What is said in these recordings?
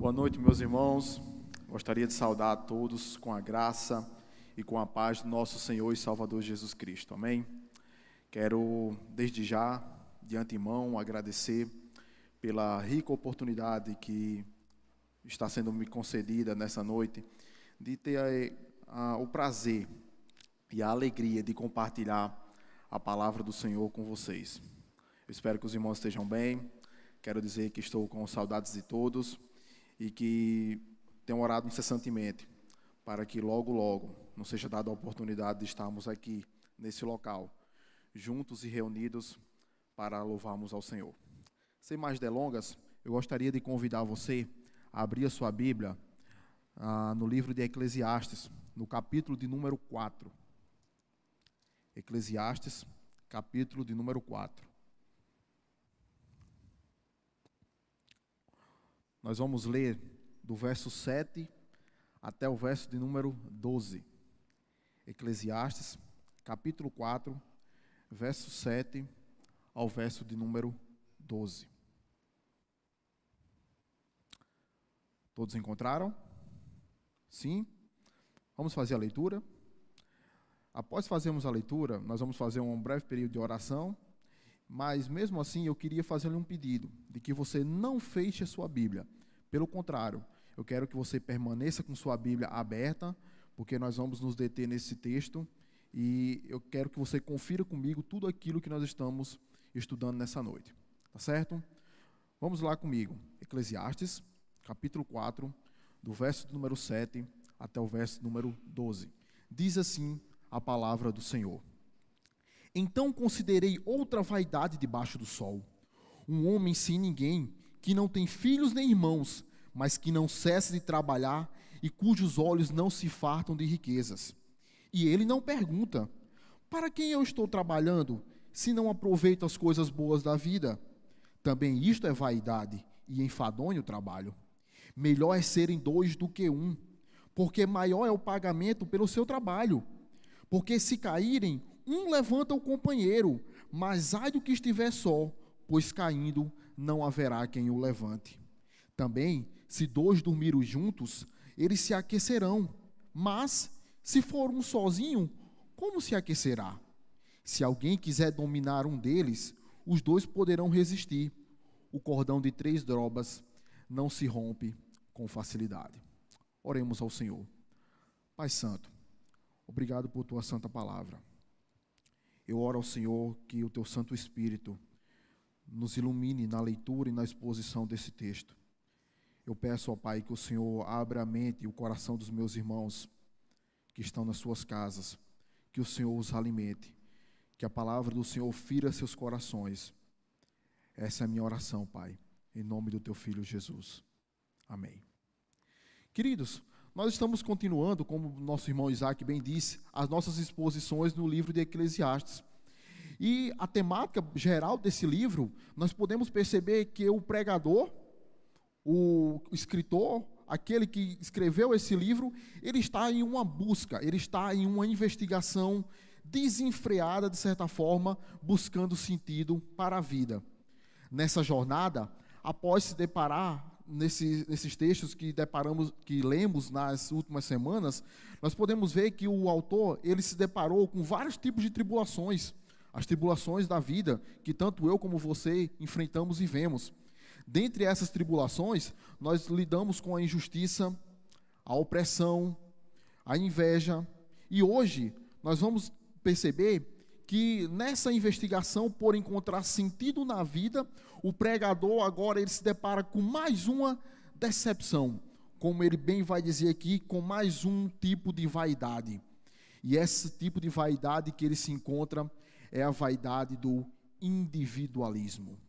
Boa noite, meus irmãos. Gostaria de saudar a todos com a graça e com a paz do nosso Senhor e Salvador Jesus Cristo. Amém? Quero, desde já, de antemão, agradecer pela rica oportunidade que está sendo me concedida nessa noite, de ter o prazer e a alegria de compartilhar a palavra do Senhor com vocês. Eu espero que os irmãos estejam bem. Quero dizer que estou com saudades de todos e que tenham orado incessantemente para que logo nos seja dada a oportunidade de estarmos aqui nesse local, juntos e reunidos para louvarmos ao Senhor. Sem mais delongas, eu gostaria de convidar você a abrir a sua Bíblia no livro de Eclesiastes, no capítulo de número 4. Eclesiastes, capítulo de número 4. Nós vamos ler do verso 7 até o verso de número 12. Eclesiastes, capítulo 4, verso 7 ao verso de número 12. Todos encontraram? Sim? Vamos fazer a leitura? Após fazermos a leitura, nós vamos fazer um breve período de oração, mas mesmo assim eu queria fazer-lhe um pedido, de que você não feche a sua Bíblia. Pelo contrário, eu quero que você permaneça com sua Bíblia aberta, porque nós vamos nos deter nesse texto, e eu quero que você confira comigo tudo aquilo que nós estamos estudando nessa noite. Tá certo? Vamos lá comigo. Eclesiastes, capítulo 4, do verso número 7 até o verso número 12. Diz assim a palavra do Senhor. Então considerei outra vaidade debaixo do sol, um homem sem ninguém, que não tem filhos nem irmãos, mas que não cessa de trabalhar e cujos olhos não se fartam de riquezas. E ele não pergunta, para quem eu estou trabalhando, se não aproveito as coisas boas da vida? Também isto é vaidade e enfadonho o trabalho. Melhor é serem dois do que um, porque maior é o pagamento pelo seu trabalho. Porque se caírem, um levanta o companheiro, mas ai do que estiver só, pois caindo não haverá quem o levante. Também, se dois dormirem juntos, eles se aquecerão, mas, se for um sozinho, como se aquecerá? Se alguém quiser dominar um deles, os dois poderão resistir. O cordão de 3 dobras não se rompe com facilidade. Oremos ao Senhor. Pai Santo, obrigado por tua santa palavra. Eu oro ao Senhor que o teu Santo Espírito nos ilumine na leitura e na exposição desse texto. Eu peço ao Pai que o Senhor abra a mente e o coração dos meus irmãos que estão nas suas casas, que o Senhor os alimente, que a palavra do Senhor fira seus corações. Essa é a minha oração, Pai, em nome do teu Filho Jesus. Amém. Queridos, nós estamos continuando, como o nosso irmão Isaac bem disse, as nossas exposições no livro de Eclesiastes. E a temática geral desse livro, nós podemos perceber que o pregador, o escritor, aquele que escreveu esse livro, ele está em uma busca, ele está em uma investigação desenfreada, de certa forma, buscando sentido para a vida. Nessa jornada, após se deparar nesses textos que lemos nas últimas semanas, nós podemos ver que o autor, ele se deparou com vários tipos de tribulações, as tribulações da vida, que tanto eu como você enfrentamos e vemos. Dentre essas tribulações, nós lidamos com a injustiça, a opressão, a inveja, e hoje nós vamos perceber que nessa investigação por encontrar sentido na vida, o pregador agora ele se depara com mais uma decepção, como ele bem vai dizer aqui, com mais um tipo de vaidade. E esse tipo de vaidade que ele se encontra é a vaidade do individualismo.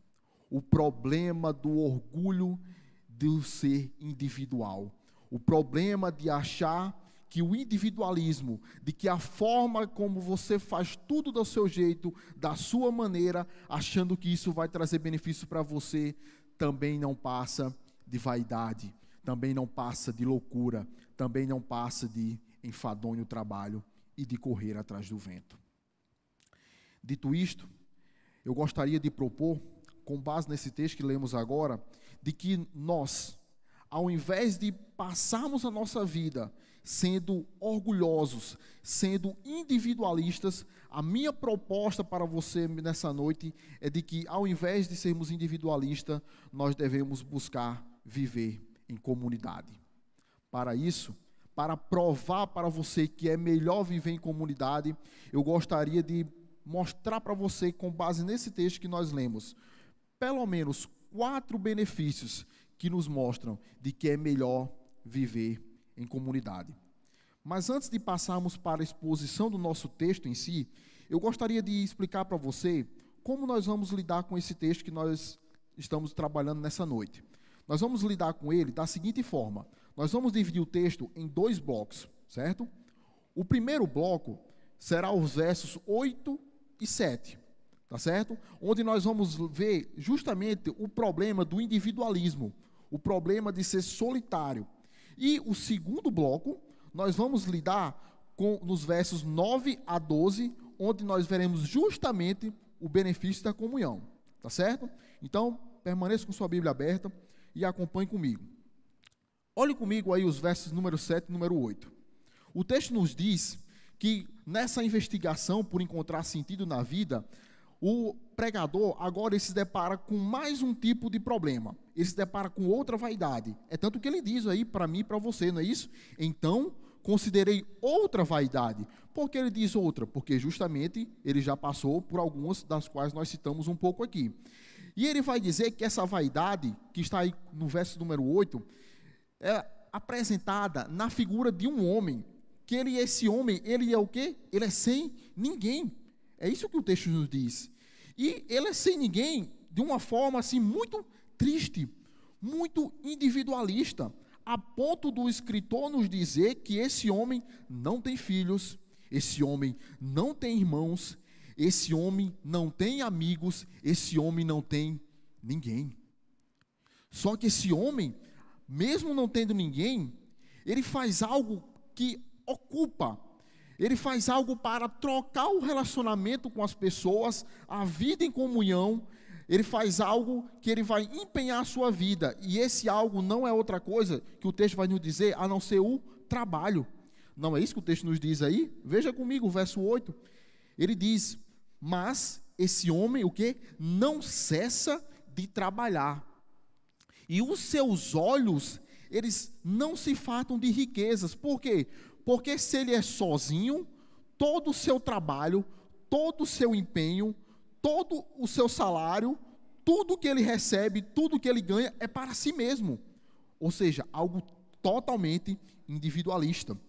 O problema do orgulho do ser individual. O problema de achar que o individualismo, de que a forma como você faz tudo do seu jeito, da sua maneira, achando que isso vai trazer benefício para você, também não passa de vaidade, também não passa de loucura, também não passa de enfadonho trabalho e de correr atrás do vento. Dito isto, eu gostaria de propor, com base nesse texto que lemos agora, de que nós, ao invés de passarmos a nossa vida sendo orgulhosos, sendo individualistas, a minha proposta para você nessa noite é de que, ao invés de sermos individualistas, nós devemos buscar viver em comunidade. Para isso, para provar para você que é melhor viver em comunidade, eu gostaria de mostrar para você, com base nesse texto que nós lemos, pelo menos 4 benefícios que nos mostram de que é melhor viver em comunidade. Mas antes de passarmos para a exposição do nosso texto em si, eu gostaria de explicar para você como nós vamos lidar com esse texto que nós estamos trabalhando nessa noite. Nós vamos lidar com ele da seguinte forma: nós vamos dividir o texto em 2 blocos, certo? O primeiro bloco será os versos 8 e 7, tá certo? Onde nós vamos ver justamente o problema do individualismo, o problema de ser solitário. E o segundo bloco, nós vamos lidar com nos versos 9 a 12, onde nós veremos justamente o benefício da comunhão, tá certo? Então, permaneça com sua Bíblia aberta e acompanhe comigo. Olhe comigo aí os versos número 7 e número 8. O texto nos diz que nessa investigação por encontrar sentido na vida, o pregador agora ele se depara com mais um tipo de problema. Ele se depara com outra vaidade. É tanto que ele diz aí para mim e para você, não é isso? Então, considerei outra vaidade. Por que ele diz outra? Porque justamente ele já passou por algumas das quais nós citamos um pouco aqui. E ele vai dizer que essa vaidade, que está aí no verso número 8, é apresentada na figura de um homem, que esse homem, ele é o quê? Ele é sem ninguém. É isso que o texto nos diz. E ele é sem ninguém de uma forma assim muito triste, muito individualista, a ponto do escritor nos dizer que esse homem não tem filhos, esse homem não tem irmãos, esse homem não tem amigos, esse homem não tem ninguém. Só que esse homem, mesmo não tendo ninguém, ele faz algo que ocupa, ele faz algo para trocar o relacionamento com as pessoas, a vida em comunhão. Ele faz algo que ele vai empenhar a sua vida, e esse algo não é outra coisa que o texto vai nos dizer, a não ser o trabalho. Não é isso que o texto nos diz aí? Veja comigo o verso 8. Ele diz: mas esse homem, o quê? Não cessa de trabalhar, e os seus olhos, eles não se fartam de riquezas. Por quê? Porque se ele é sozinho, todo o seu trabalho, todo o seu empenho, todo o seu salário, tudo que ele recebe, tudo que ele ganha é para si mesmo. Ou seja, algo totalmente individualista.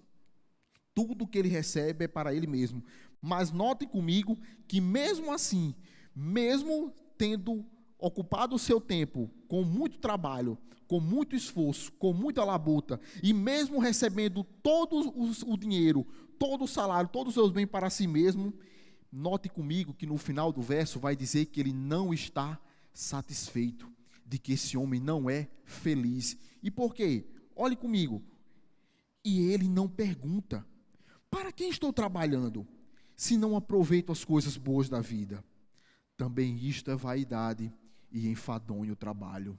Tudo que ele recebe é para ele mesmo. Mas notem comigo que mesmo assim, mesmo tendo ocupado o seu tempo com muito trabalho, com muito esforço, com muita labuta, e mesmo recebendo todo o dinheiro, todo o salário, todos os seus bens para si mesmo, note comigo que no final do verso vai dizer que ele não está satisfeito, de que esse homem não é feliz. E por quê? Olhe comigo. E ele não pergunta: para quem estou trabalhando, se não aproveito as coisas boas da vida? Também isto é vaidade e enfadonho o trabalho.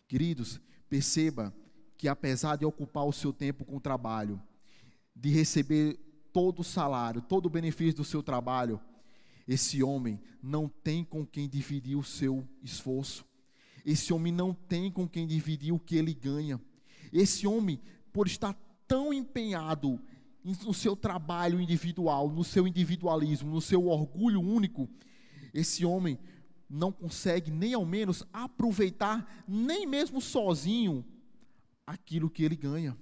Queridos, perceba que apesar de ocupar o seu tempo com o trabalho, de receber todo o salário, todo o benefício do seu trabalho, esse homem não tem com quem dividir o seu esforço. Esse homem não tem com quem dividir o que ele ganha. Esse homem, por estar tão empenhado no seu trabalho individual, no seu individualismo, no seu orgulho único, esse homem não consegue nem ao menos aproveitar, nem mesmo sozinho, aquilo que ele ganha.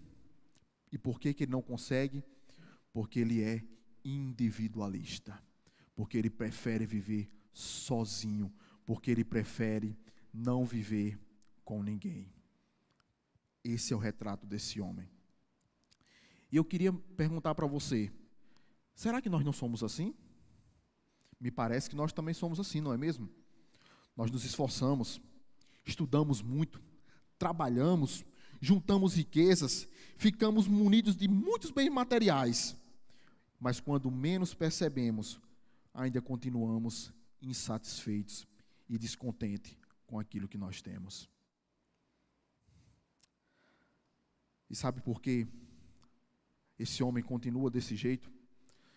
E por que ele não consegue? Porque ele é individualista, porque ele prefere viver sozinho, porque ele prefere não viver com ninguém. Esse é o retrato desse homem. E eu queria perguntar para você: será que nós não somos assim? Me parece que nós também somos assim, não é mesmo? Nós nos esforçamos, estudamos muito, trabalhamos, juntamos riquezas, ficamos munidos de muitos bens materiais, mas quando menos percebemos, ainda continuamos insatisfeitos e descontentes com aquilo que nós temos. E sabe por quê esse homem continua desse jeito?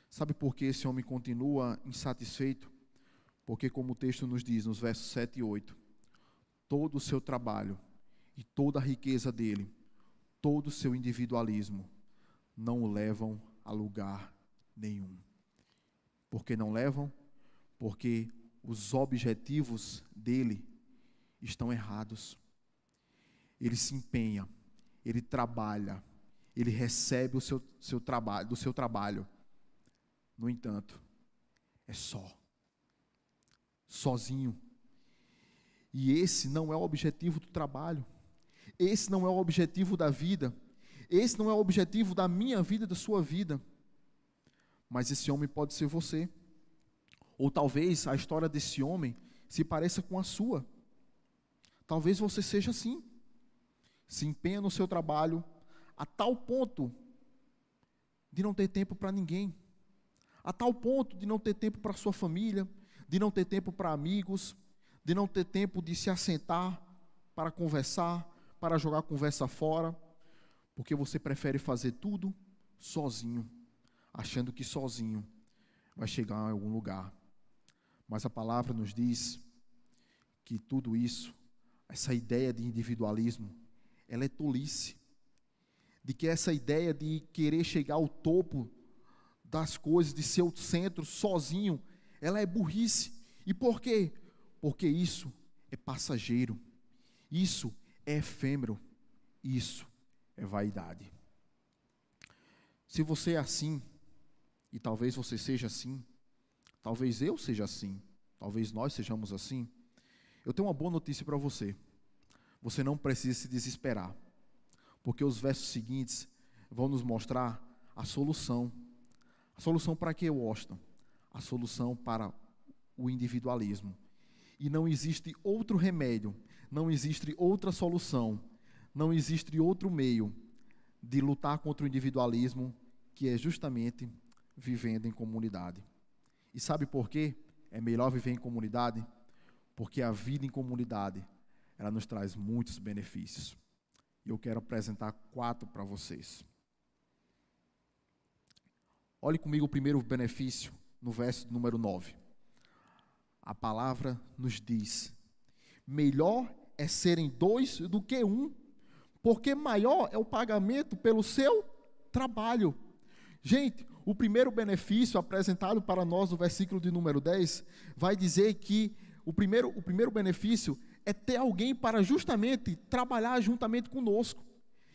Sabe por que esse homem continua insatisfeito? Porque, como o texto nos diz, nos versos 7 e 8, todo o seu trabalho e toda a riqueza dele, todo o seu individualismo, não o levam a lugar nenhum. Por que não levam? Porque os objetivos dele estão errados. Ele se empenha, ele trabalha, ele recebe o seu trabalho, do seu trabalho. No entanto, é sozinho. E esse não é o objetivo do trabalho. Esse não é o objetivo da vida. Esse não é o objetivo da minha vida, da sua vida. Mas esse homem pode ser você. Ou talvez a história desse homem se pareça com a sua. Talvez você seja assim. Se empenha no seu trabalho a tal ponto de não ter tempo para ninguém. A tal ponto de não ter tempo para sua família, de não ter tempo para amigos, de não ter tempo de se assentar para conversar, para jogar conversa fora, porque você prefere fazer tudo sozinho, achando que sozinho vai chegar a algum lugar. Mas a palavra nos diz que tudo isso, essa ideia de individualismo, ela é tolice. De que essa ideia de querer chegar ao topo das coisas, de ser o centro sozinho, ela é burrice. E por quê? Porque isso é passageiro, isso é efêmero, isso é vaidade. Se você é assim, e talvez você seja assim, talvez eu seja assim, talvez nós sejamos assim, eu tenho uma boa notícia para você. Você não precisa se desesperar, porque os versos seguintes vão nos mostrar a solução. A solução para que, Washington? A solução para o individualismo. E não existe outro remédio, não existe outra solução, não existe outro meio de lutar contra o individualismo, que é justamente vivendo em comunidade. E sabe por quê? É melhor viver em comunidade? Porque a vida em comunidade, ela nos traz muitos benefícios. E eu quero apresentar 4 para vocês. Olhe comigo o primeiro benefício, no verso número 9. A palavra nos diz: melhor é serem 2 do que 1, porque maior é o pagamento pelo seu trabalho. Gente, o primeiro benefício apresentado para nós no versículo de número 10, vai dizer que o primeiro benefício é ter alguém para justamente trabalhar juntamente conosco.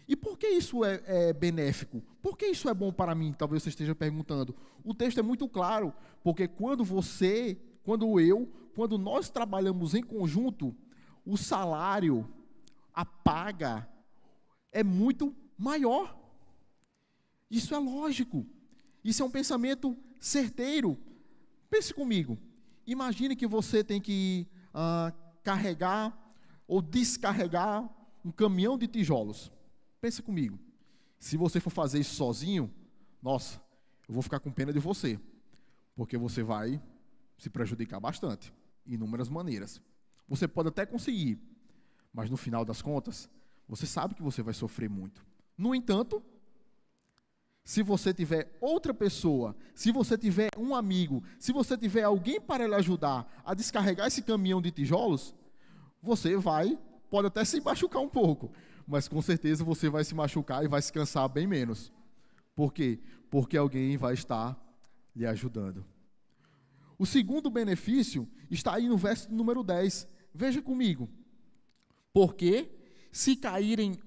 E por que isso é benéfico? Por que isso é bom para mim? Talvez você esteja perguntando. O texto é muito claro, porque quando nós trabalhamos em conjunto, o salário, a paga, é muito maior. Isso é lógico. Isso é um pensamento certeiro. Pense comigo. Imagine que você tem que carregar ou descarregar um caminhão de tijolos. Pensa comigo. Se você for fazer isso sozinho, nossa, eu vou ficar com pena de você, porque você vai se prejudicar bastante, de inúmeras maneiras. Você pode até conseguir, mas no final das contas, você sabe que você vai sofrer muito. No entanto, se você tiver outra pessoa, se você tiver um amigo, se você tiver alguém para lhe ajudar a descarregar esse caminhão de tijolos, você pode até se machucar um pouco, mas com certeza você vai se machucar e vai se cansar bem menos. Por quê? Porque alguém vai estar lhe ajudando. O segundo benefício está aí no verso número 10. Veja comigo. Porque se caírem,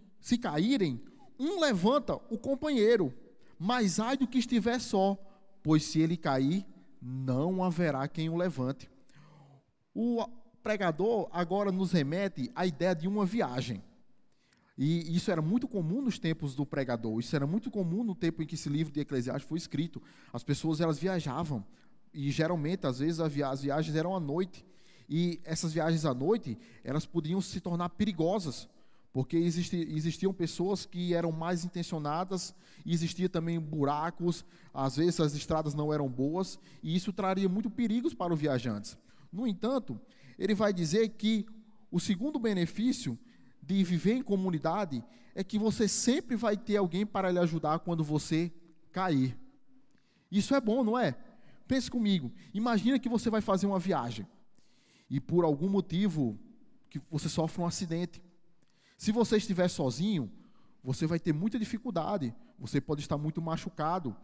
um levanta o companheiro, mas ai do que estiver só, pois se ele cair, não haverá quem o levante. O pregador agora nos remete à ideia de uma viagem. E isso era muito comum nos tempos do pregador, isso era muito comum no tempo em que esse livro de Eclesiastes foi escrito. As pessoas, elas viajavam, e geralmente, às vezes, as viagens eram à noite. E essas viagens à noite, elas podiam se tornar perigosas, porque existiam pessoas que eram mais intencionadas, e existiam também buracos, às vezes as estradas não eram boas, e isso traria muito perigos para os viajantes. No entanto, ele vai dizer que o segundo benefício de viver em comunidade é que você sempre vai ter alguém para lhe ajudar quando você cair. Isso é bom, não é? Pense comigo. Imagina que você vai fazer uma viagem e por algum motivo que você sofre um acidente. Se você estiver sozinho, você vai ter muita dificuldade. Você pode estar muito machucado.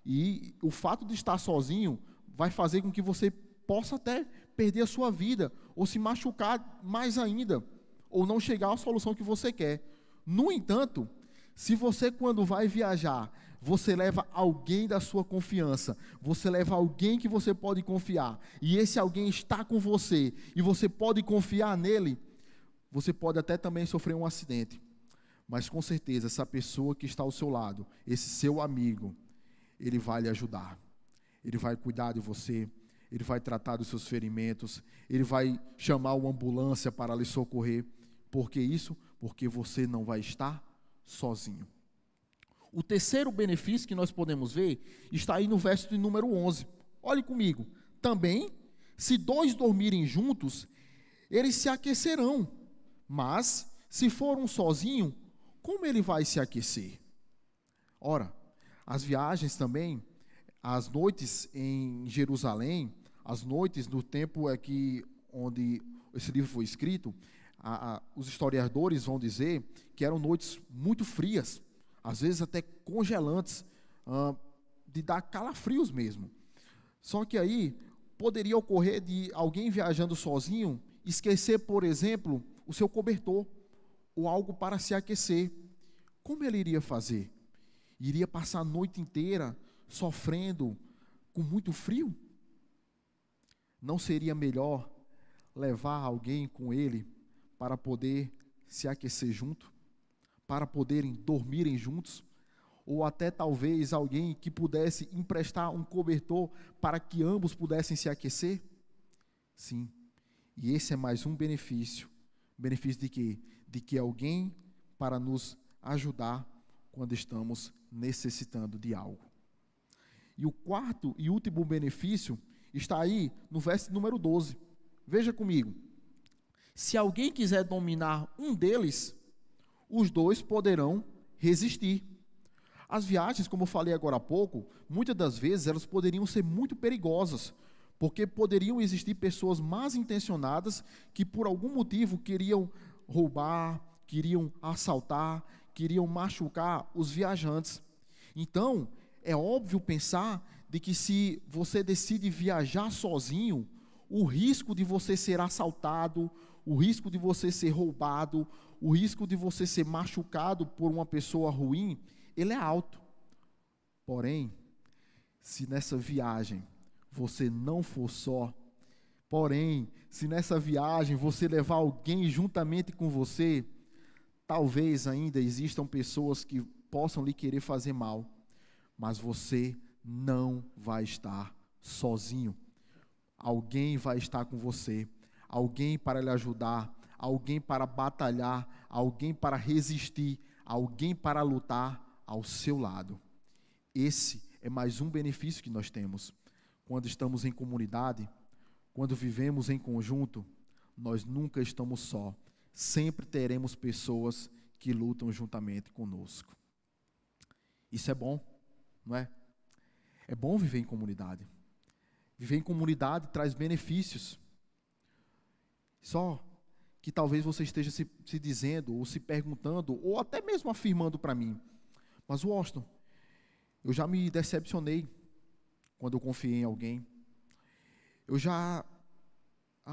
E o fato de estar sozinho vai fazer com que você possa até perder a sua vida, ou se machucar mais ainda, ou não chegar à solução que você quer. No entanto, se você, quando vai viajar, você leva alguém da sua confiança, você leva alguém que você pode confiar, e esse alguém está com você, e você pode confiar nele, você pode até também sofrer um acidente, mas com certeza essa pessoa que está ao seu lado, esse seu amigo, ele vai lhe ajudar, ele vai cuidar de você, ele vai tratar dos seus ferimentos, ele vai chamar uma ambulância para lhe socorrer. Por que isso? Porque você não vai estar sozinho. O terceiro benefício que nós podemos ver está aí no verso de número 11. Olhe comigo. Também, se dois dormirem juntos, eles se aquecerão. Mas, se for um sozinho, como ele vai se aquecer? Ora, as viagens também, as noites em Jerusalém, as noites no tempo onde esse livro foi escrito, os historiadores vão dizer que eram noites muito frias, às vezes até congelantes, de dar calafrios mesmo. Só que aí poderia ocorrer de alguém viajando sozinho esquecer, por exemplo, o seu cobertor ou algo para se aquecer. Como ele iria fazer? Iria passar a noite inteira sofrendo com muito frio? Não seria melhor levar alguém com ele para poder se aquecer junto, para poderem dormirem juntos, ou até talvez alguém que pudesse emprestar um cobertor para que ambos pudessem se aquecer? Sim, e esse é mais um benefício. Benefício de quê? De que alguém para nos ajudar quando estamos necessitando de algo. E o quarto e último benefício está aí no verso número 12. Veja comigo. Se alguém quiser dominar um deles, os dois poderão resistir. As viagens, como eu falei agora há pouco, muitas das vezes elas poderiam ser muito perigosas, porque poderiam existir pessoas mal intencionadas que por algum motivo queriam roubar, queriam assaltar, queriam machucar os viajantes. Então, é óbvio pensar de que se você decide viajar sozinho, o risco de você ser assaltado, o risco de você ser roubado, o risco de você ser machucado por uma pessoa ruim, ele é alto. Porém, se nessa viagem você não for só, porém, se nessa viagem você levar alguém juntamente com você, talvez ainda existam pessoas que possam lhe querer fazer mal, mas você não vai estar sozinho. Alguém vai estar com você, alguém para lhe ajudar, alguém para batalhar, alguém para resistir, alguém para lutar ao seu lado. Esse é mais um benefício que nós temos. Quando estamos em comunidade, quando vivemos em conjunto, nós nunca estamos só. Sempre teremos pessoas que lutam juntamente conosco. Isso é bom, não é? É bom viver em comunidade. Viver em comunidade traz benefícios. Só que talvez você esteja se dizendo, ou se perguntando, ou até mesmo afirmando para mim: mas Washington, eu já me decepcionei quando eu confiei em alguém. Eu já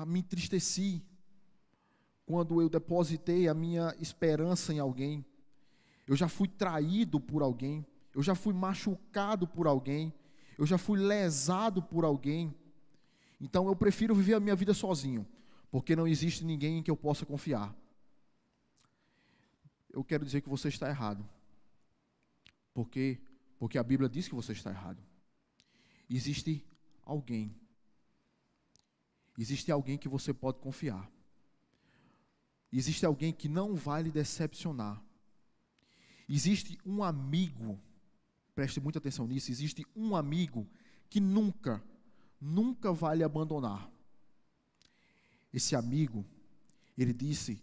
me entristeci quando eu depositei a minha esperança em alguém. Eu já fui traído por alguém. Eu já fui machucado por alguém. Eu já fui lesado por alguém. Então eu prefiro viver a minha vida sozinho, porque não existe ninguém em que eu possa confiar. Eu quero dizer que você está errado. Por quê? Porque a Bíblia diz que você está errado. Existe alguém. Existe alguém que você pode confiar. Existe alguém que não vai lhe decepcionar. Existe um amigo, preste muita atenção nisso, existe um amigo que nunca vai lhe abandonar. Esse amigo, ele disse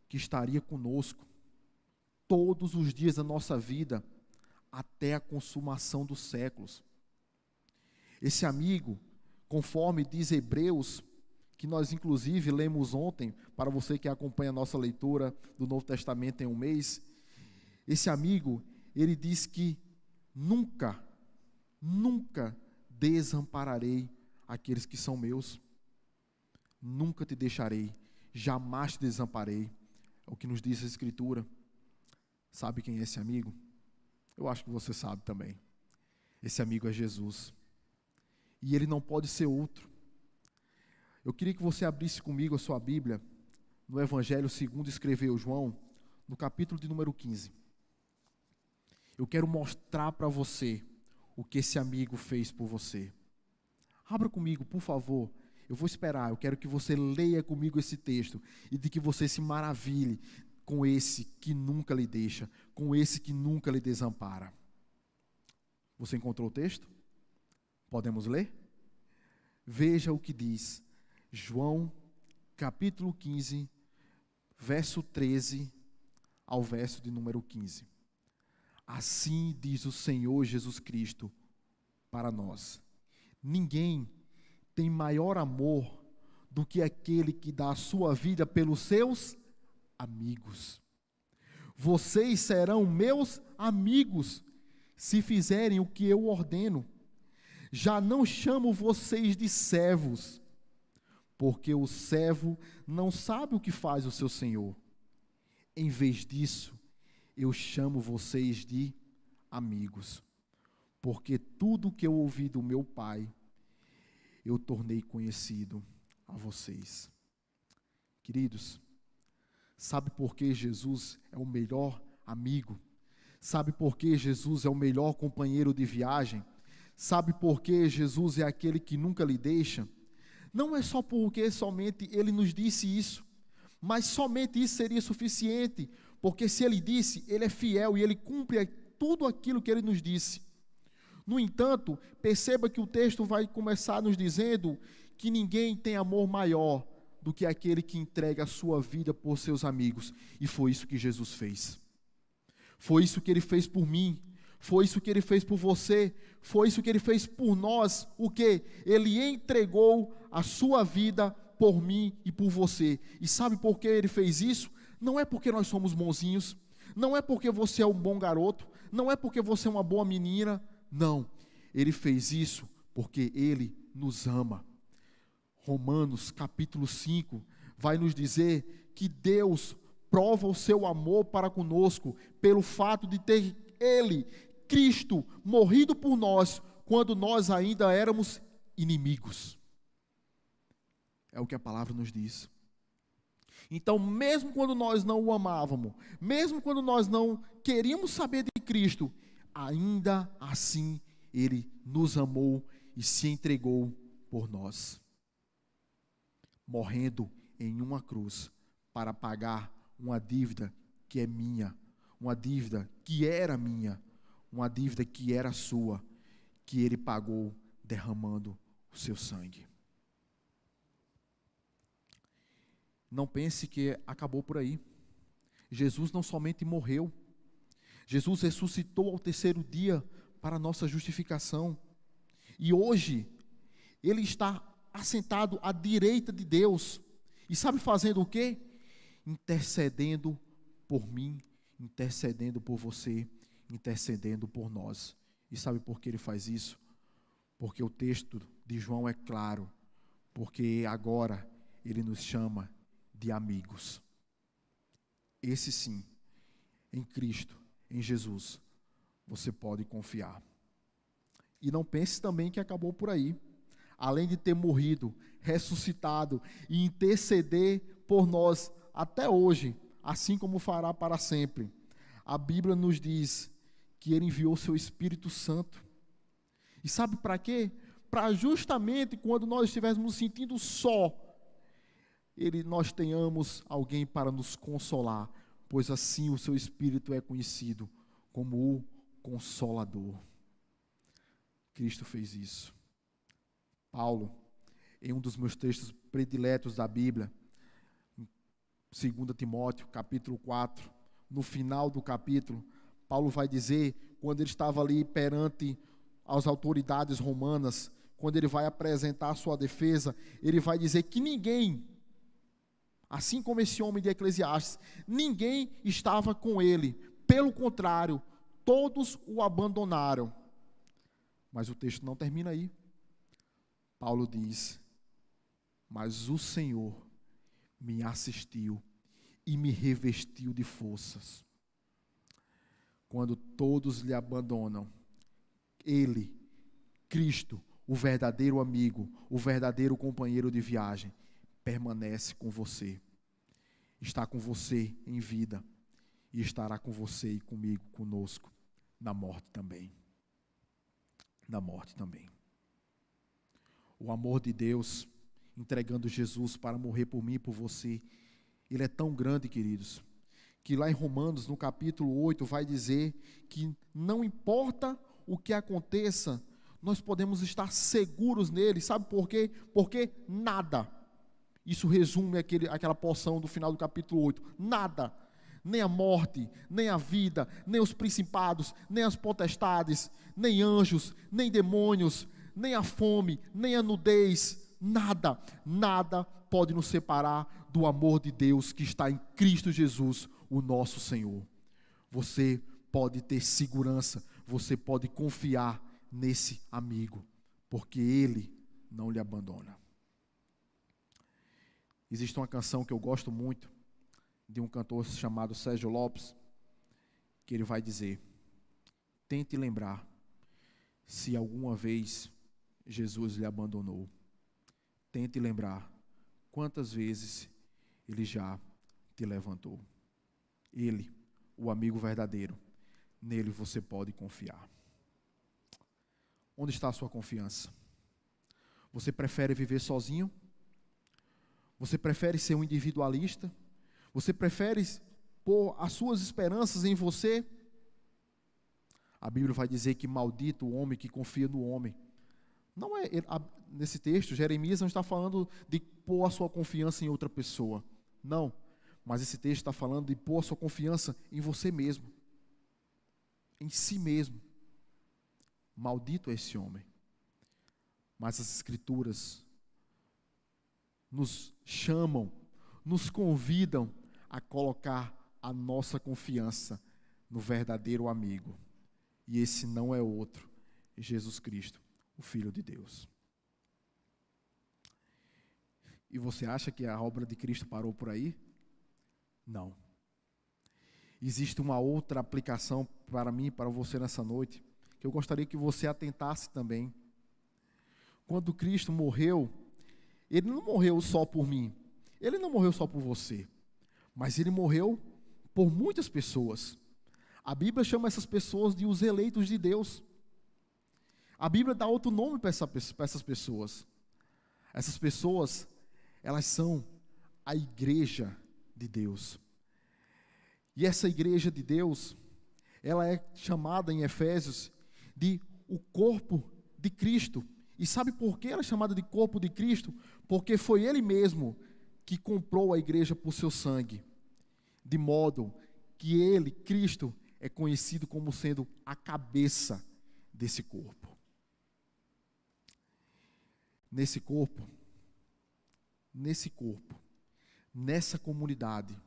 que estaria conosco todos os dias da nossa vida, até a consumação dos séculos. Esse amigo, conforme diz Hebreus, que nós inclusive lemos ontem, para você que acompanha a nossa leitura do Novo Testamento em um mês, esse amigo, ele diz que nunca desampararei aqueles que são meus. Nunca te deixarei, jamais te desamparei. É o que nos diz a Escritura. Sabe quem é esse amigo? Eu acho que você sabe também. Esse amigo é Jesus. E ele não pode ser outro. Eu queria que você abrisse comigo a sua Bíblia, no Evangelho segundo escreveu João, no capítulo de número 15. Eu quero mostrar para você o que esse amigo fez por você. Abra comigo, por favor. Eu vou esperar, eu quero que você leia comigo esse texto e de que você se maravilhe com esse que nunca lhe deixa, com esse que nunca lhe desampara. Você encontrou o texto? Podemos ler? Veja o que diz João, capítulo 15, verso 13 ao verso de número 15. Assim diz o Senhor Jesus Cristo para nós: ninguém tem maior amor do que aquele que dá a sua vida pelos seus amigos. Vocês serão meus amigos se fizerem o que eu ordeno. Já não chamo vocês de servos, porque o servo não sabe o que faz o seu senhor. Em vez disso, eu chamo vocês de amigos, porque tudo que eu ouvi do meu Pai, eu tornei conhecido a vocês. Queridos, sabe por que Jesus é o melhor amigo? Sabe por que Jesus é o melhor companheiro de viagem? Sabe por que Jesus é aquele que nunca lhe deixa? Não é só porque somente Ele nos disse isso, mas somente isso seria suficiente, porque se Ele disse, Ele é fiel e Ele cumpre tudo aquilo que Ele nos disse. No entanto, perceba que o texto vai começar nos dizendo que ninguém tem amor maior do que aquele que entrega a sua vida por seus amigos, e foi isso que Jesus fez. Foi isso que Ele fez por mim, foi isso que Ele fez por você, foi isso que Ele fez por nós. O quê? Ele entregou a sua vida por mim e por você. E sabe por que Ele fez isso? Não é porque nós somos bonzinhos, não é porque você é um bom garoto, não é porque você é uma boa menina, não. Ele fez isso porque Ele nos ama. Romanos capítulo 5 vai nos dizer que Deus prova o seu amor para conosco pelo fato de ter Ele, Cristo, morrido por nós quando nós ainda éramos inimigos. É o que a palavra nos diz. Então, mesmo quando nós não o amávamos, mesmo quando nós não queríamos saber de Cristo, ainda assim Ele nos amou e se entregou por nós, morrendo em uma cruz para pagar uma dívida que é minha, uma dívida que era minha, uma dívida que era sua, que Ele pagou derramando o seu sangue. Não pense que acabou por aí. Jesus não somente morreu, Jesus ressuscitou ao terceiro dia para a nossa justificação. E hoje, Ele está assentado à direita de Deus. E sabe fazendo o quê? Intercedendo por mim, intercedendo por você, intercedendo por nós. E sabe por que Ele faz isso? Porque o texto de João é claro. Porque agora Ele nos chama de amigos. Esse sim, em Cristo, em Jesus, você pode confiar. E não pense também que acabou por aí. Além de ter morrido, ressuscitado e interceder por nós até hoje, assim como fará para sempre, a Bíblia nos diz que Ele enviou seu Espírito Santo. E sabe para quê? Para justamente quando nós estivermos nos sentindo só, nós tenhamos alguém para nos consolar, pois assim o seu Espírito é conhecido como o Consolador. Cristo fez isso. Paulo, em um dos meus textos prediletos da Bíblia, 2 Timóteo, capítulo 4, no final do capítulo, Paulo vai dizer, quando ele estava ali perante as autoridades romanas, quando ele vai apresentar a sua defesa, ele vai dizer que ninguém, assim como esse homem de Eclesiastes, ninguém estava com ele, pelo contrário, todos o abandonaram. Mas o texto não termina aí. Paulo diz, mas o Senhor me assistiu e me revestiu de forças. Quando todos lhe abandonam, Ele, Cristo, o verdadeiro amigo, o verdadeiro companheiro de viagem, permanece com você. Está com você em vida e estará com você e comigo, conosco, na morte também. Na morte também. O amor de Deus, entregando Jesus para morrer por mim e por você, ele é tão grande, queridos, que lá em Romanos, no capítulo 8, vai dizer que não importa o que aconteça, nós podemos estar seguros nele. Sabe por quê? Porque nada, isso resume aquela porção do final do capítulo 8, nada, nem a morte, nem a vida, nem os principados, nem as potestades, nem anjos, nem demônios, nem a fome, nem a nudez, nada pode nos separar do amor de Deus que está em Cristo Jesus, o nosso Senhor. Você pode ter segurança, você pode confiar nesse amigo, porque Ele não lhe abandona. Existe uma canção que eu gosto muito, de um cantor chamado Sérgio Lopes, que ele vai dizer, tente lembrar, se alguma vez Jesus lhe abandonou, tente lembrar, quantas vezes Ele já te levantou. Ele, o amigo verdadeiro, nele você pode confiar. Onde está a sua confiança? Você prefere viver sozinho? Você prefere ser um individualista? Você prefere pôr as suas esperanças em você? A Bíblia vai dizer que maldito o homem que confia no homem. Não é, nesse texto, Jeremias não está falando de pôr a sua confiança em outra pessoa. Não, mas esse texto está falando de pôr a sua confiança em você mesmo. Em si mesmo. Maldito é esse homem. Mas as Escrituras nos chamam, nos convidam a colocar a nossa confiança no verdadeiro amigo. E esse não é outro, Jesus Cristo, o Filho de Deus. E você acha que a obra de Cristo parou por aí? Não. Existe uma outra aplicação para mim, para você nessa noite, que eu gostaria que você atentasse também. Quando Cristo morreu, Ele não morreu só por mim, Ele não morreu só por você, mas Ele morreu por muitas pessoas. A Bíblia chama essas pessoas de os eleitos de Deus. A Bíblia dá outro nome para essas pessoas. Essas pessoas, elas são a igreja de Deus. E essa igreja de Deus, ela é chamada em Efésios de o corpo de Cristo. E sabe por que ela é chamada de corpo de Cristo? Porque foi Ele mesmo que comprou a igreja por seu sangue. De modo que Ele, Cristo, é conhecido como sendo a cabeça desse corpo. Nesse corpo, nessa comunidade,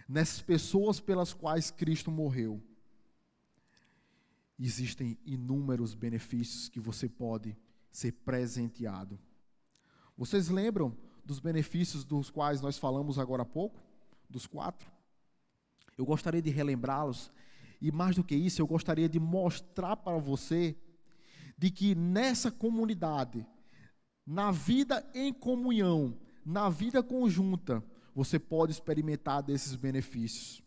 nessas pessoas pelas quais Cristo morreu, existem inúmeros benefícios que você pode ser presenteado. Vocês lembram dos benefícios dos quais nós falamos agora há pouco? Dos 4? Eu gostaria de relembrá-los, e mais do que isso, eu gostaria de mostrar para você de que nessa comunidade, na vida em comunhão, na vida conjunta, você pode experimentar desses benefícios.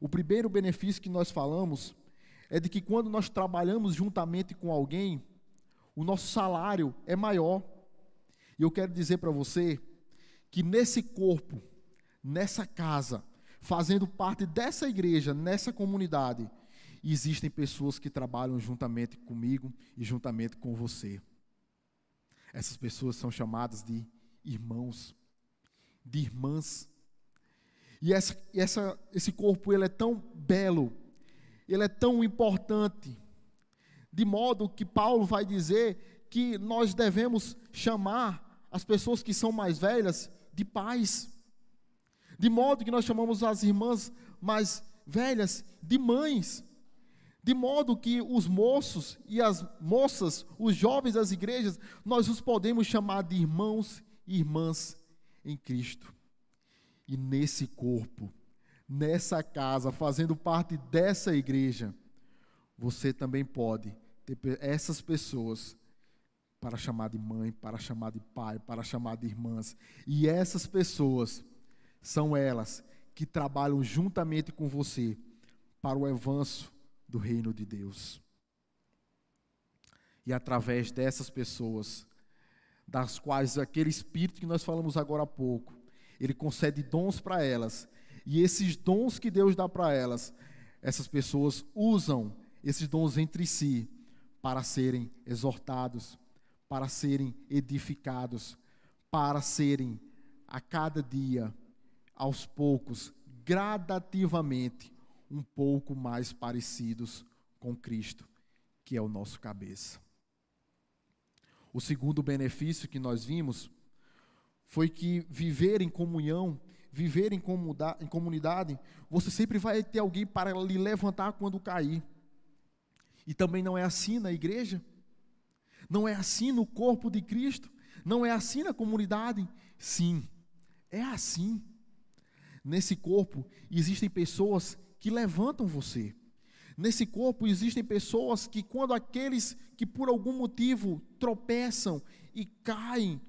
O primeiro benefício que nós falamos é de que quando nós trabalhamos juntamente com alguém, o nosso salário é maior. E eu quero dizer para você que nesse corpo, nessa casa, fazendo parte dessa igreja, nessa comunidade, existem pessoas que trabalham juntamente comigo e juntamente com você. Essas pessoas são chamadas de irmãos, de irmãs. E esse corpo, ele é tão belo, ele é tão importante, de modo que Paulo vai dizer que nós devemos chamar as pessoas que são mais velhas de pais, de modo que nós chamamos as irmãs mais velhas de mães, de modo que os moços e as moças, os jovens das igrejas, nós os podemos chamar de irmãos e irmãs em Cristo. E nesse corpo, nessa casa, fazendo parte dessa igreja, você também pode ter essas pessoas para chamar de mãe, para chamar de pai, para chamar de irmãs. E essas pessoas são elas que trabalham juntamente com você para o avanço do reino de Deus. E através dessas pessoas, das quais aquele Espírito que nós falamos agora há pouco, ele concede dons para elas, e esses dons que Deus dá para elas, essas pessoas usam esses dons entre si, para serem exortados, para serem edificados, para serem, a cada dia, aos poucos, gradativamente, um pouco mais parecidos com Cristo, que é o nosso cabeça. O segundo benefício que nós vimos foi que viver em comunhão, viver em comunidade, você sempre vai ter alguém para lhe levantar quando cair. E também não é assim na igreja, não é assim no corpo de Cristo, não é assim na comunidade. Sim, é assim. Nesse corpo existem pessoas que levantam você. Nesse corpo existem pessoas que, quando aqueles que por algum motivo tropeçam e caem,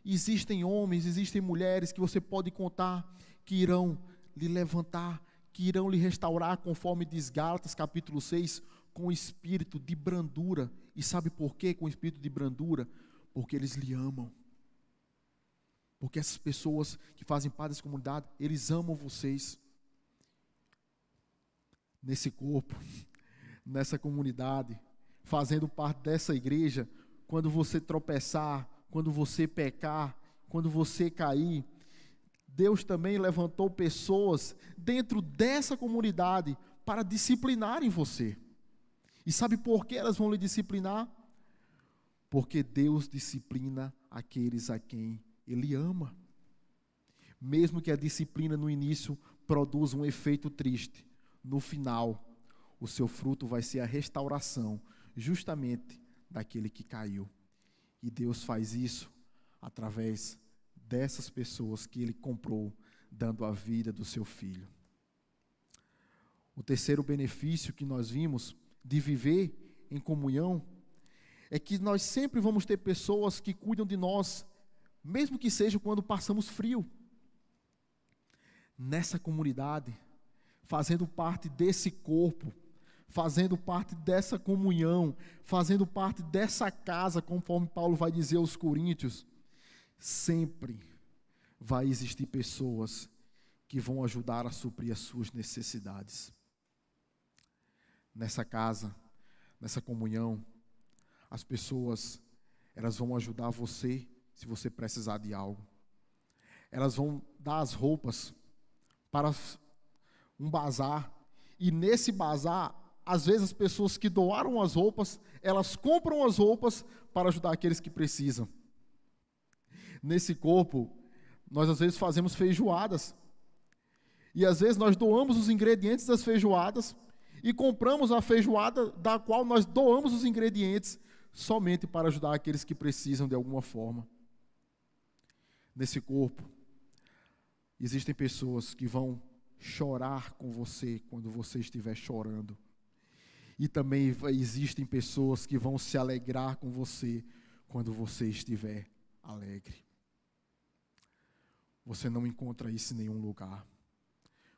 existem homens, existem mulheres que você pode contar que irão lhe levantar, que irão lhe restaurar, conforme diz Gálatas capítulo 6, com o espírito de brandura. E sabe por quê com o espírito de brandura? Porque eles lhe amam. Porque essas pessoas que fazem parte dessa comunidade, eles amam vocês. Nesse corpo, nessa comunidade, fazendo parte dessa igreja, quando você tropeçar, quando você pecar, quando você cair, Deus também levantou pessoas dentro dessa comunidade para disciplinarem você. E sabe por que elas vão lhe disciplinar? Porque Deus disciplina aqueles a quem Ele ama. Mesmo que a disciplina no início produza um efeito triste, no final, o seu fruto vai ser a restauração, justamente daquele que caiu. E Deus faz isso através dessas pessoas que Ele comprou, dando a vida do seu Filho. O terceiro benefício que nós vimos de viver em comunhão é que nós sempre vamos ter pessoas que cuidam de nós, mesmo que seja quando passamos frio. Nessa comunidade, fazendo parte desse corpo, fazendo parte dessa comunhão, fazendo parte dessa casa, conforme Paulo vai dizer aos Coríntios, sempre vai existir pessoas que vão ajudar a suprir as suas necessidades. Nessa casa, nessa comunhão, as pessoas, elas vão ajudar você se você precisar de algo. Elas vão dar as roupas para um bazar, e nesse bazar, às vezes as pessoas que doaram as roupas, elas compram as roupas para ajudar aqueles que precisam. Nesse corpo, nós às vezes fazemos feijoadas, e às vezes nós doamos os ingredientes das feijoadas, e compramos a feijoada da qual nós doamos os ingredientes, somente para ajudar aqueles que precisam de alguma forma. Nesse corpo, existem pessoas que vão chorar com você quando você estiver chorando. E também existem pessoas que vão se alegrar com você quando você estiver alegre. Você não encontra isso em nenhum lugar.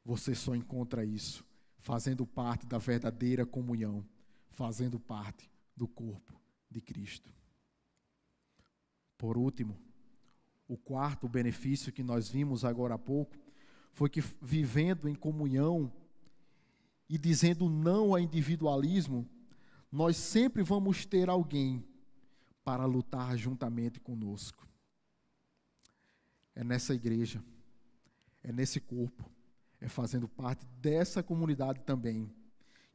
Você só encontra isso fazendo parte da verdadeira comunhão, fazendo parte do corpo de Cristo. Por último, o quarto benefício que nós vimos agora há pouco foi que, vivendo em comunhão e dizendo não ao individualismo, nós sempre vamos ter alguém para lutar juntamente conosco. É nessa igreja, é nesse corpo, É fazendo parte dessa comunidade também,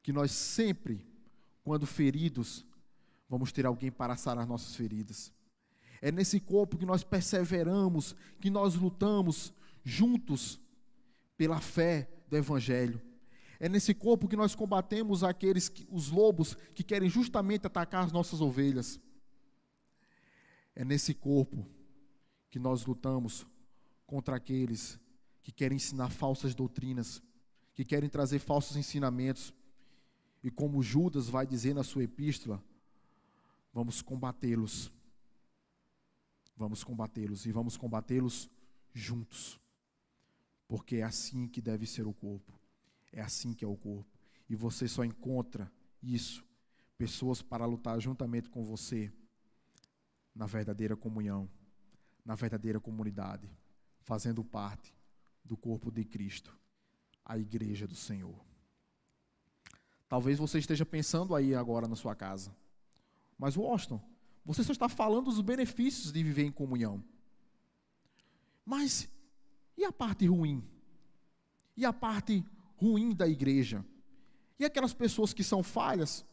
que nós sempre, quando feridos, vamos ter alguém para sarar nossas feridas. É nesse corpo que nós perseveramos, que nós lutamos juntos pela fé do Evangelho. É nesse corpo que nós combatemos os lobos que querem justamente atacar as nossas ovelhas. É nesse corpo que nós lutamos contra aqueles que querem ensinar falsas doutrinas, que querem trazer falsos ensinamentos. E como Judas vai dizer na sua epístola, vamos combatê-los. Vamos combatê-los e vamos combatê-los juntos. Porque é assim que deve ser o corpo. É assim que é o corpo. E você só encontra isso, pessoas para lutar juntamente com você, na verdadeira comunhão, na verdadeira comunidade, fazendo parte do corpo de Cristo, a igreja do Senhor. Talvez você esteja pensando aí agora na sua casa, mas Washington, você só está falando dos benefícios de viver em comunhão. Mas e a parte ruim? E a parte ruim da igreja? E aquelas pessoas que são falhas,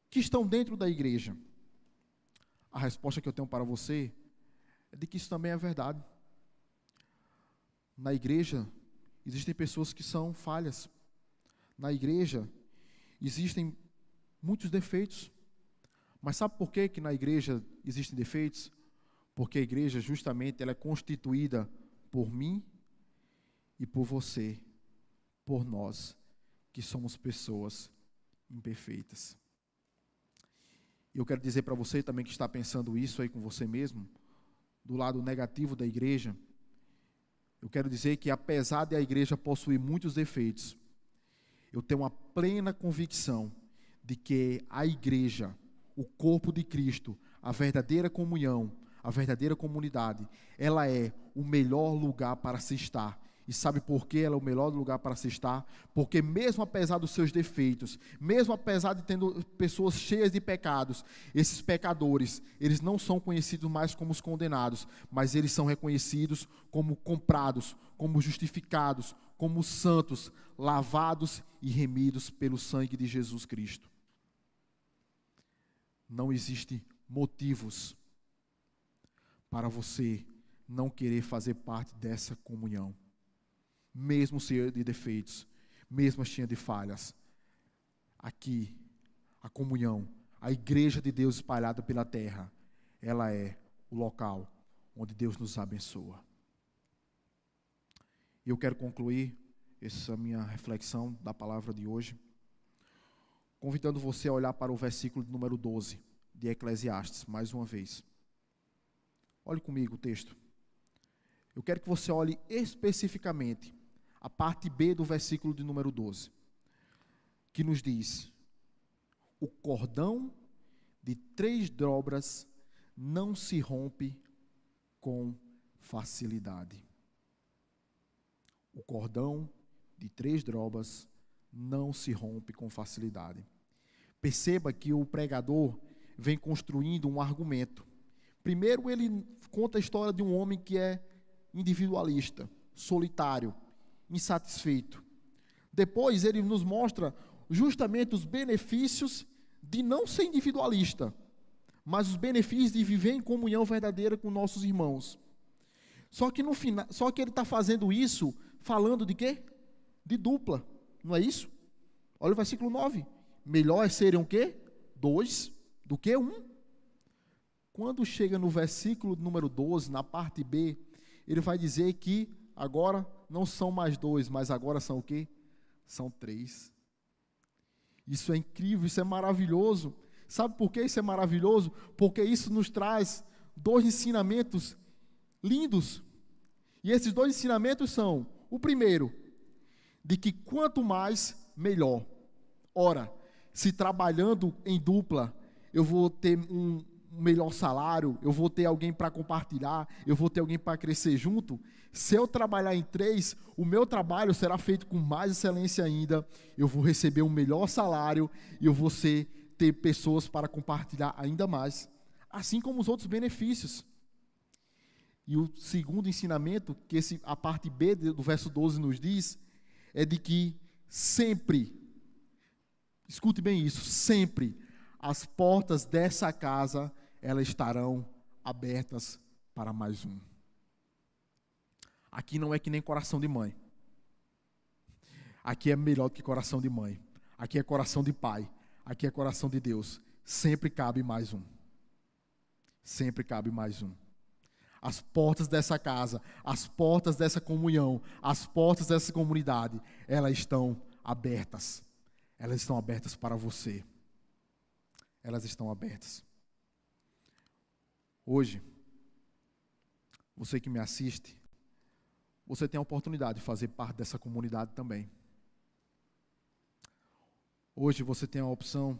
que estão dentro da igreja? A resposta que eu tenho para você é de que isso também é verdade. Na igreja, existem pessoas que são falhas. Na igreja, existem muitos defeitos. Mas sabe por que na igreja existem defeitos? Porque a igreja, justamente, ela é constituída por mim e por você, por nós, que somos pessoas imperfeitas. E eu quero dizer para você também que está pensando isso aí com você mesmo, do lado negativo da igreja, eu quero dizer que apesar de a igreja possuir muitos defeitos, eu tenho uma plena convicção de que a igreja, o corpo de Cristo, a verdadeira comunhão, a verdadeira comunidade, ela é o melhor lugar para se estar. E sabe por que ela é o melhor lugar para se estar? Porque mesmo apesar dos seus defeitos, mesmo apesar de tendo pessoas cheias de pecados, esses pecadores, eles não são conhecidos mais como os condenados, mas eles são reconhecidos como comprados, como justificados, como santos, lavados e remidos pelo sangue de Jesus Cristo. Não existem motivos para você não querer fazer parte dessa comunhão. Mesmo cheia de defeitos, mesmo cheia de falhas. Aqui, a comunhão, a igreja de Deus espalhada pela terra, ela é o local onde Deus nos abençoa. E eu quero concluir essa minha reflexão da palavra de hoje, convidando você a olhar para o versículo número 12 de Eclesiastes, mais uma vez. Olhe comigo o texto. Eu quero que você olhe especificamente a parte B do versículo de número 12, que nos diz: o cordão de 3 dobras não se rompe com facilidade. O cordão de 3 dobras não se rompe com facilidade. Perceba que o pregador vem construindo um argumento. Primeiro ele conta a história de um homem que é individualista, solitário, insatisfeito. Depois ele nos mostra justamente os benefícios de não ser individualista, mas os benefícios de viver em comunhão verdadeira com nossos irmãos. Só que no final, só que ele está fazendo isso falando de quê? De dupla, não é isso? Olha o versículo 9. Melhor é serem o quê? 2 do que 1. Quando chega no versículo número 12, na parte B, ele vai dizer que agora não são mais 2, mas agora são o quê? São 3. Isso é incrível, isso é maravilhoso. Sabe por que isso é maravilhoso? Porque isso nos traz 2 ensinamentos lindos. E esses 2 ensinamentos são: o primeiro, de que quanto mais, melhor. Ora, se trabalhando em dupla, eu vou ter um melhor salário, eu vou ter alguém para compartilhar, eu vou ter alguém para crescer junto. Se eu trabalhar em 3, o meu trabalho será feito com mais excelência ainda, eu vou receber um melhor salário e eu vou ter pessoas para compartilhar ainda mais, assim como os outros benefícios. E o segundo ensinamento, que a parte B do verso 12 nos diz, é de que sempre, escute bem isso, sempre as portas dessa casa, elas estarão abertas para mais um. Aqui não é que nem coração de mãe. Aqui é melhor do que coração de mãe. Aqui é coração de pai. Aqui é coração de Deus. Sempre cabe mais um. Sempre cabe mais um. As portas dessa casa, as portas dessa comunhão, as portas dessa comunidade, elas estão abertas. Elas estão abertas para você. Elas estão abertas. Hoje, você que me assiste, você tem a oportunidade de fazer parte dessa comunidade também. Hoje você tem a opção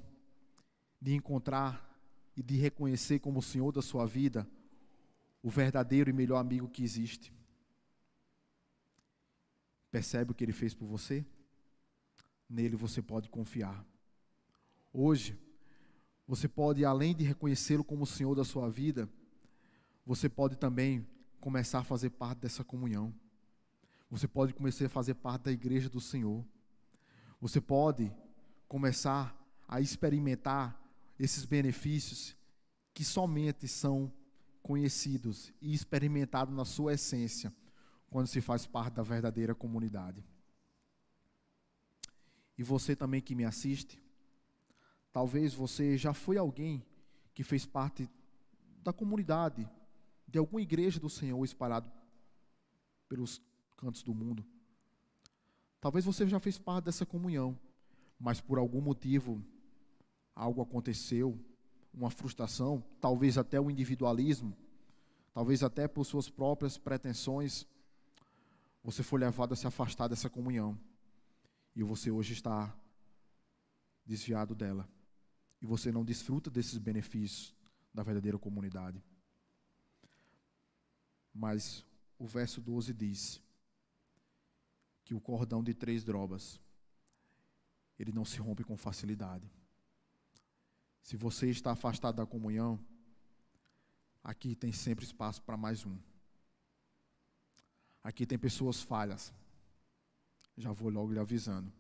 de encontrar e de reconhecer como o Senhor da sua vida o verdadeiro e melhor amigo que existe. Percebe o que Ele fez por você? Nele você pode confiar. Hoje, você pode, além de reconhecê-lo como o Senhor da sua vida, você pode também começar a fazer parte dessa comunhão. Você pode começar a fazer parte da igreja do Senhor. Você pode começar a experimentar esses benefícios que somente são conhecidos e experimentados na sua essência quando se faz parte da verdadeira comunidade. E você também que me assiste, talvez você já foi alguém que fez parte da comunidade, de alguma igreja do Senhor espalhado pelos cantos do mundo. Talvez você já fez parte dessa comunhão, mas por algum motivo algo aconteceu, uma frustração, talvez até o individualismo, talvez até por suas próprias pretensões, você foi levado a se afastar dessa comunhão. E você hoje está desviado dela. E você não desfruta desses benefícios da verdadeira comunidade. Mas o verso 12 diz que o cordão de 3 dobras, ele não se rompe com facilidade. Se você está afastado da comunhão, aqui tem sempre espaço para mais um. Aqui tem pessoas falhas. Já vou logo lhe avisando.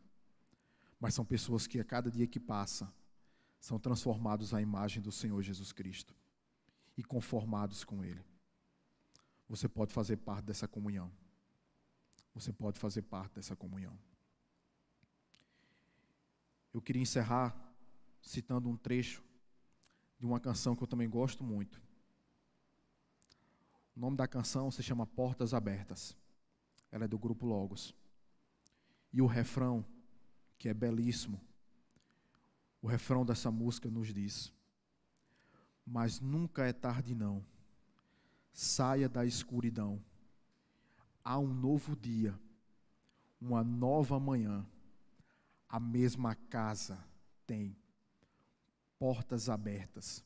Mas são pessoas que a cada dia que passa, são transformados à imagem do Senhor Jesus Cristo. E conformados com Ele. Você pode fazer parte dessa comunhão. Você pode fazer parte dessa comunhão. Eu queria encerrar citando um trecho de uma canção que eu também gosto muito. O nome da canção se chama Portas Abertas. Ela é do grupo Logos. E o refrão, que é belíssimo, o refrão dessa música nos diz: mas nunca é tarde não, saia da escuridão, há um novo dia, uma nova manhã, a mesma casa tem portas abertas,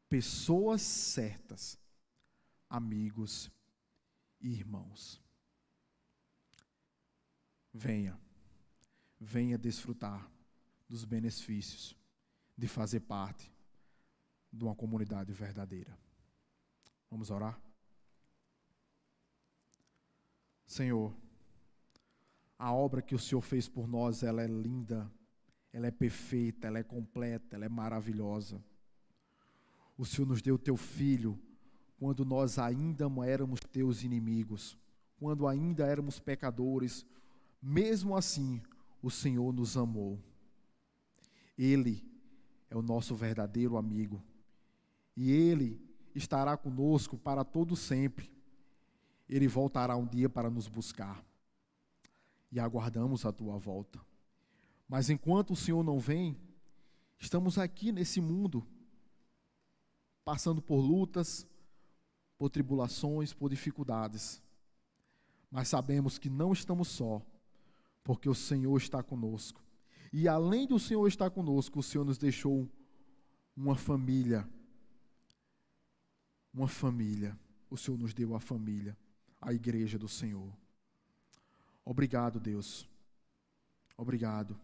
pessoas certas, amigos e irmãos. Venha desfrutar dos benefícios de fazer parte de uma comunidade verdadeira. Vamos orar? Senhor, a obra que o Senhor fez por nós, ela é linda, ela é perfeita, ela é completa, ela é maravilhosa. O Senhor nos deu teu Filho quando nós ainda éramos teus inimigos, quando ainda éramos pecadores. Mesmo assim, o Senhor nos amou. Ele é o nosso verdadeiro amigo. E Ele estará conosco para todo sempre. Ele voltará um dia para nos buscar. E aguardamos a tua volta. Mas enquanto o Senhor não vem, estamos aqui nesse mundo, passando por lutas, por tribulações, por dificuldades. Mas sabemos que não estamos só, porque o Senhor está conosco. E além do Senhor estar conosco, o Senhor nos deixou uma família. Uma família. O Senhor nos deu a família, a igreja do Senhor. Obrigado, Deus. Obrigado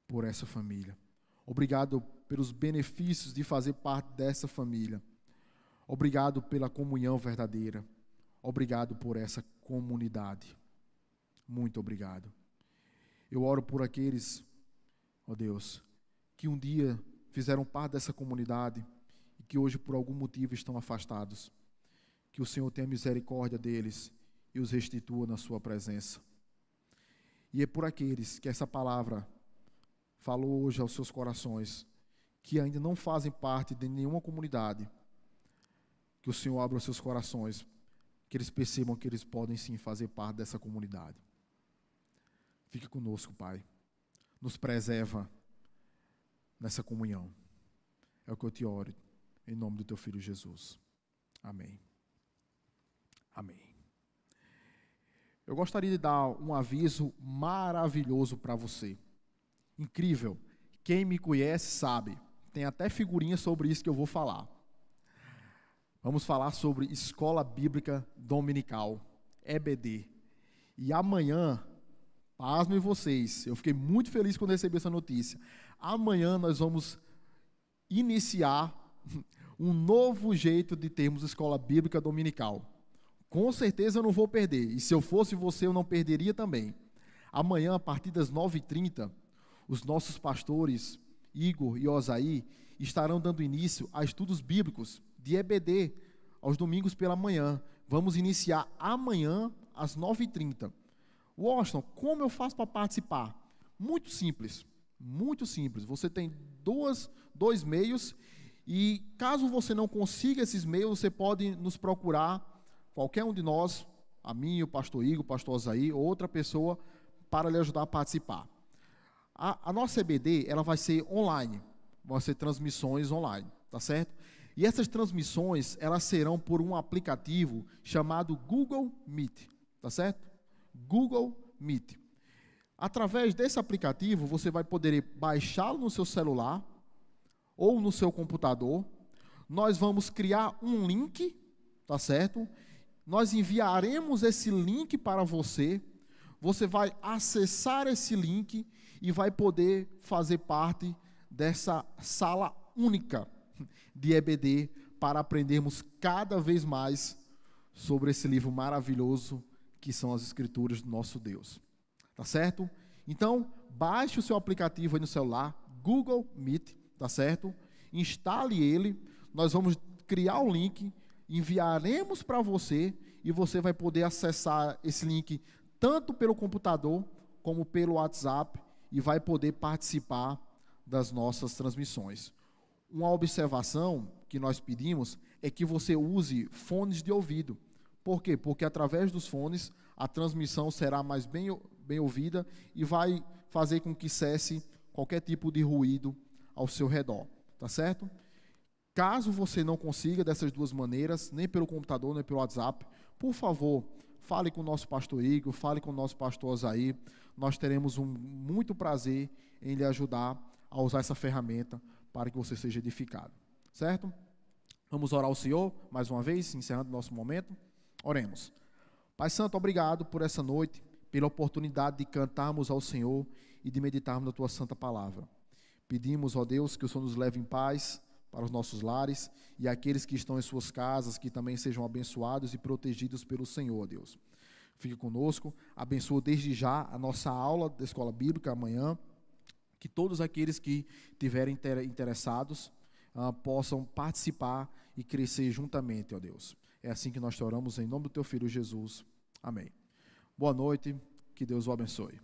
por essa família. Obrigado pelos benefícios de fazer parte dessa família. Obrigado pela comunhão verdadeira. Obrigado por essa comunidade. Muito obrigado. Eu oro por aqueles, ó Deus, que um dia fizeram parte dessa comunidade e que hoje por algum motivo estão afastados. Que o Senhor tenha misericórdia deles e os restitua na sua presença. E é por aqueles que essa palavra falou hoje aos seus corações, que ainda não fazem parte de nenhuma comunidade, que o Senhor abra os seus corações, que eles percebam que eles podem sim fazer parte dessa comunidade. Fique conosco, Pai. Nos preserva nessa comunhão. É o que eu te oro, em nome do teu Filho Jesus. Amém. Amém. Eu gostaria de dar um aviso maravilhoso para você. Incrível. Quem me conhece sabe. Tem até figurinha sobre isso que eu vou falar. Vamos falar sobre Escola Bíblica Dominical, EBD. E amanhã, pasmem vocês, eu fiquei muito feliz quando recebi essa notícia. Amanhã nós vamos iniciar um novo jeito de termos Escola Bíblica Dominical. Com certeza eu não vou perder. E se eu fosse você, eu não perderia também. Amanhã, a partir das 9h30, os nossos pastores, Igor e Osaí, estarão dando início a estudos bíblicos de EBD, aos domingos pela manhã. Vamos iniciar amanhã, às 9h30. Washington, como eu faço para participar? Muito simples, muito simples. Você tem dois meios, e caso você não consiga esses meios, você pode nos procurar, qualquer um de nós, a mim, o pastor Igor, o pastor Osaí, ou outra pessoa, para lhe ajudar a participar. A nossa EBD, ela vai ser online, vão ser transmissões online, tá certo? E essas transmissões, elas serão por um aplicativo chamado Google Meet, tá certo? Google Meet. Através desse aplicativo, você vai poder baixá-lo no seu celular ou no seu computador. Nós vamos criar um link, tá certo? Nós enviaremos esse link para você. Você vai acessar esse link e vai poder fazer parte dessa sala única de EBD para aprendermos cada vez mais sobre esse livro maravilhoso que são as Escrituras do nosso Deus. Tá certo? Então, baixe o seu aplicativo aí no celular, Google Meet, tá certo? Instale ele, nós vamos criar o link, enviaremos para você e você vai poder acessar esse link tanto pelo computador como pelo WhatsApp e vai poder participar das nossas transmissões. Uma observação que nós pedimos é que você use fones de ouvido. Por quê? Porque através dos fones a transmissão será mais bem ouvida e vai fazer com que cesse qualquer tipo de ruído ao seu redor. Tá certo? Caso você não consiga dessas duas maneiras, nem pelo computador, nem pelo WhatsApp, por favor, fale com o nosso pastor Igor, fale com o nosso pastor Osaí. Nós teremos muito prazer em lhe ajudar a usar essa ferramenta para que você seja edificado. Certo? Vamos orar ao Senhor, mais uma vez, encerrando o nosso momento. Oremos. Pai Santo, obrigado por essa noite, pela oportunidade de cantarmos ao Senhor e de meditarmos na Tua Santa Palavra. Pedimos, ó Deus, que o Senhor nos leve em paz para os nossos lares e aqueles que estão em suas casas, que também sejam abençoados e protegidos pelo Senhor, ó Deus. Fique conosco, abençoa desde já a nossa aula da Escola Bíblica amanhã, que todos aqueles que tiverem interessados possam participar e crescer juntamente, ó Deus. É assim que nós te oramos, em nome do Teu Filho Jesus. Amém. Boa noite, que Deus o abençoe.